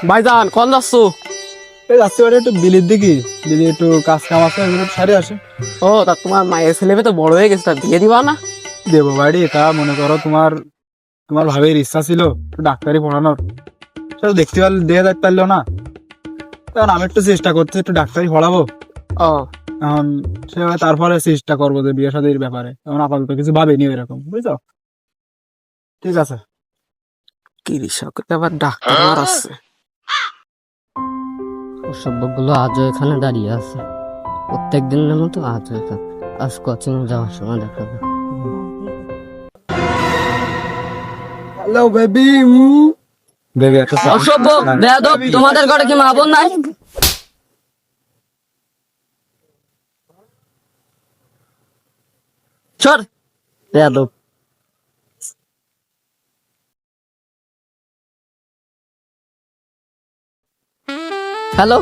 ভাইজান কোন যাচ্ছ? এই যাচ্ছি বাড়ি একটু বিলির দিকে, বিলি একটু কাজ কাম আছে, এগুলো একটু সারে আসে। ও তা তোমার মায়ের ছেলে মেয়ে তো বড় হয়ে গেছে, তা বিয়ে দিবা না? দেবো বাড়ি, তা মনে করো তোমার তোমার ভাবের ইচ্ছা ছিল একটু ডাক্তারি পড়ানোর, সেটা দেখতে দেখতে পারলো না। তখন আমি একটু চেষ্টা করছি একটু ডাক্তারি পড়াবো। ও এখন সেভাবে তারপরে চেষ্টা করবো যে বিয়ে শাদীর ব্যাপারে, এখন আপাতত কিছু ভাবিনি এরকম, বুঝছো? ঠিক আছে। কৃষক আবার ডাক্তার মারাচ্ছে। অসভ্যগুলো আজও এখানে দাঁড়িয়ে আছে, প্রত্যেক দিনের মতো আজও এখানে। আজ কোচিং যাওয়ার সময় দেখাবে। Hello baby. বেবি একটা অসভ্য বেয়াদব, তোমাদের ঘরে কি মা বোন নাই? চল বেয়াদব। হ্যালো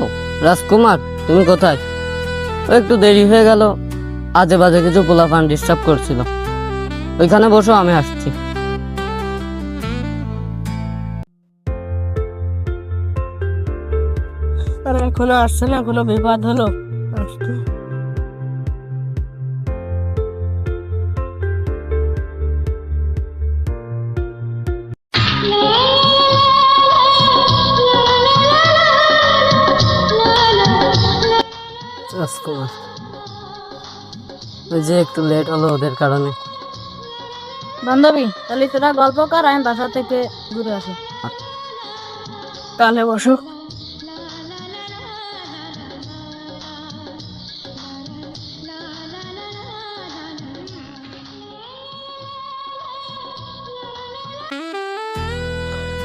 রাজকুমার, তুমি কোথায়? ও একটু দেরি হয়ে গেল, আজে বাজে কিছু পোলাপান ডিস্টার্ব করছিল। ওইখানে বসো, আমি আসছি। আর এখনো আসছে না, কোনো বিপদ হলো? আসতো। রাজকুমার, ওই যে একটু লেট হলো ওদের কারণে। বান্ধবী, তাহলে তোরা গল্প কর, আমি বাসা থেকে ঘুরে আসি। তাহলে বসো।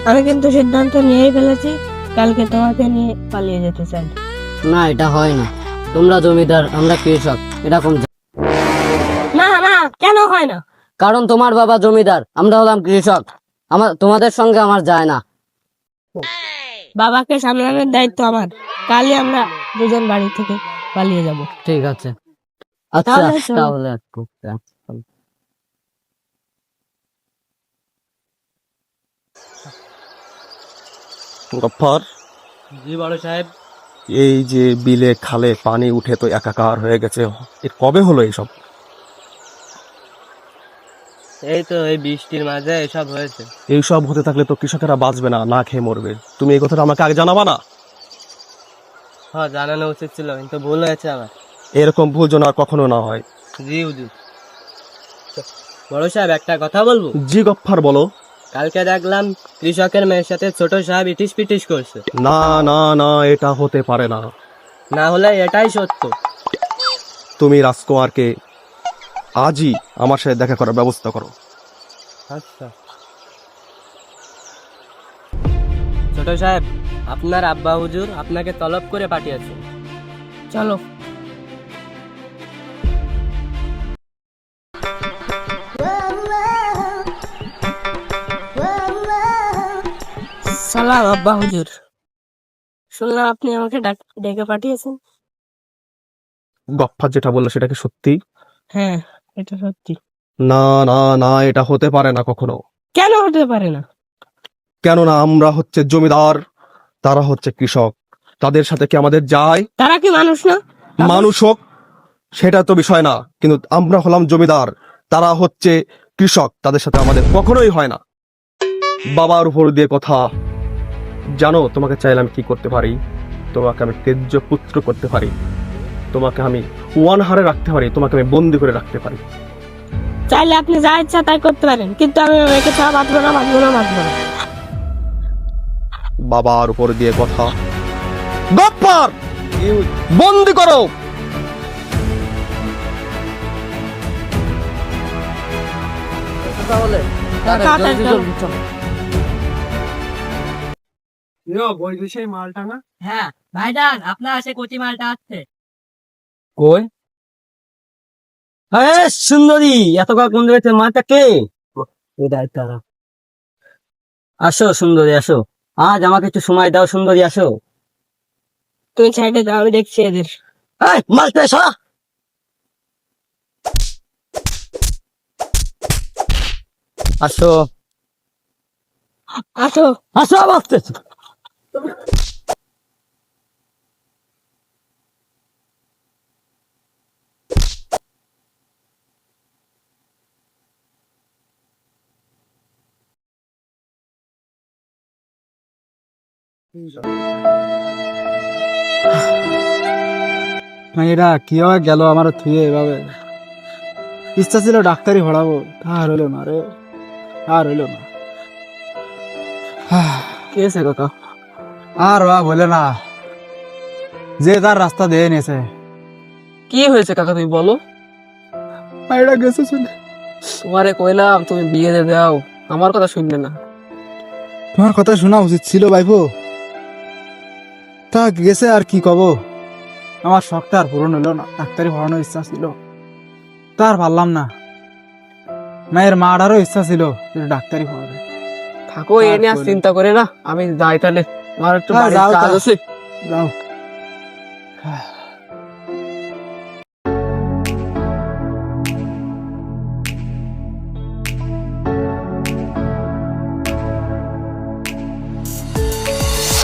আমি কিন্তু সিদ্ধান্ত নিয়েই ফেলেছি, কালকে তোমাকে নিয়ে পালিয়ে যেতে চাই। না, এটা হয় না। তোমরা জমিদার, আমরা কৃষক, এরকম। না না, কেন হয় না? কারণ তোমার বাবা জমিদার, আমরা হলাম কৃষক। তোমাদের সঙ্গে আমার যায় না। বাবাকে সামলানোর দায়িত্ব আমার। কালই আমরা দুজন বাড়ি থেকে পালিয়ে যাব। ঠিক আছে, আচ্ছা তাহলে চলো। তাহলে একটু। গফফর, জি বড় সাহেব। এই যে বিলে খালে পানি উঠে তো একাকার হয়ে গেছে, এর কবে হলো এইসব? এই তো এই বৃষ্টির মাঝে এসব হয়েছে। এইসব হতে থাকলে তো কৃষকেরা বাঁচবে না, না খেয়ে মরবে। তুমি এই কথাটা আমাকে আগে জানাবা না? হ্যাঁ, জানানো উচিত ছিল, কিন্তু ভুল হয়েছে আমার। এরকম ভুল যেন আর কখনো না হয়। জি হুজুর। বড় সাহেব, একটা কথা বলবো? জি গফফর, বলো। কালকে দেখলাম কৃষকের মেয়ের সাথে ছোট সাহেব ইটিস পিটিস করছে। না না না, এটা হতে পারে না। না হলে এটাই সত্য। তুমি রাজকুমারকে আজই আমার সাথে দেখা করার ব্যবস্থা করো। আচ্ছা ছোট সাহেব, আপনার আব্বা হুজুর আপনাকে তলব করে পাঠিয়েছে। চলো। সালাম আব্বা হুজুর, শুনলাম আপনি আমাকে ডেকে পাঠিয়েছেন। গফফর যেটা বললো সেটা কি সত্যি? হ্যাঁ, এটা সত্যি। না না না, এটা হতে পারে না কখনো। কেন হতে পারে না? কেননা আমরা হচ্ছে জমিদার, তারা হচ্ছে কৃষক। তাদের সাথে কি আমাদের যায়? তারা কি মানুষ না? মানুষ হোক সেটা তো বিষয় না, কিন্তু আমরা হলাম জমিদার, তারা হচ্ছে কৃষক, তাদের সাথে আমাদের কখনোই হয় না। বাবার উপর দিয়ে কথা। জানো তোমাকে চাইলে আমি কি করতে পারি? তোমাকে আমি তেজ্য পুত্র করতে পারি, তোমাকে আমি ওয়ানহারে রাখতে পারি, তোমাকে আমি বন্দি করে রাখতে পারি। চাইলে আপনি যা ইচ্ছা তাই করতে পারেন, কিন্তু আমি একে ছাড়া বাঁচবো না, বাঁচবো না, বাঁচবো না। বাবার উপর দিয়ে কথা। গফফর, বন্দি করো। তাহলে তাড়াতাড়ি জলদি চলো। সেই মালটা না? হ্যাঁ ভাইজান, আপনার সে কচি মালটা আসছে। কই? হ্যাঁ সুন্দরী, এত কোন রয়েছে মালটা কে? এটাই তারা। আসো সুন্দরী, আসো। আজ আমাকে একটু সময় দাও সুন্দরী, আসো। তুমি সাইডে দাও, আমি দেখছি এদের। এই মালটা সরা। আসো আসো। আসো, আসতেছি। মেয়েরা কিভাবে গেল আমার থুয়ে এভাবে। ইচ্ছা ছিল ডাক্তারি পড়াবো, আর হইলো না রে, আর হইলো না। কে আছে কাকা? আর বলে না, যে তার রাস্তা দিয়ে নিয়েছে। কি হয়েছে কাকা তুমি বলো? মেয়েরা গেছে শুনে। তোমারে কইলাম তুমি বিয়ে দিয়ে দাও, আমার কথা শুনলে না। তোমার কথা শোনা উচিত ছিল ভাইপো। তা গেছে আর কি কব, আমার শখটা আর পূরণ হলো না। ডাক্তারি পড়ানোর ইচ্ছা ছিল, তার পারলাম না। মায়ের মাটারও ইচ্ছা ছিল যে ডাক্তারি পড়াবে। থাকো এ নিয়ে আর চিন্তা করে না, আমি যাই তাহলে, আমার একটু হ্যাঁ, বাড়ির যাও কাজ তা। আছে। যাও।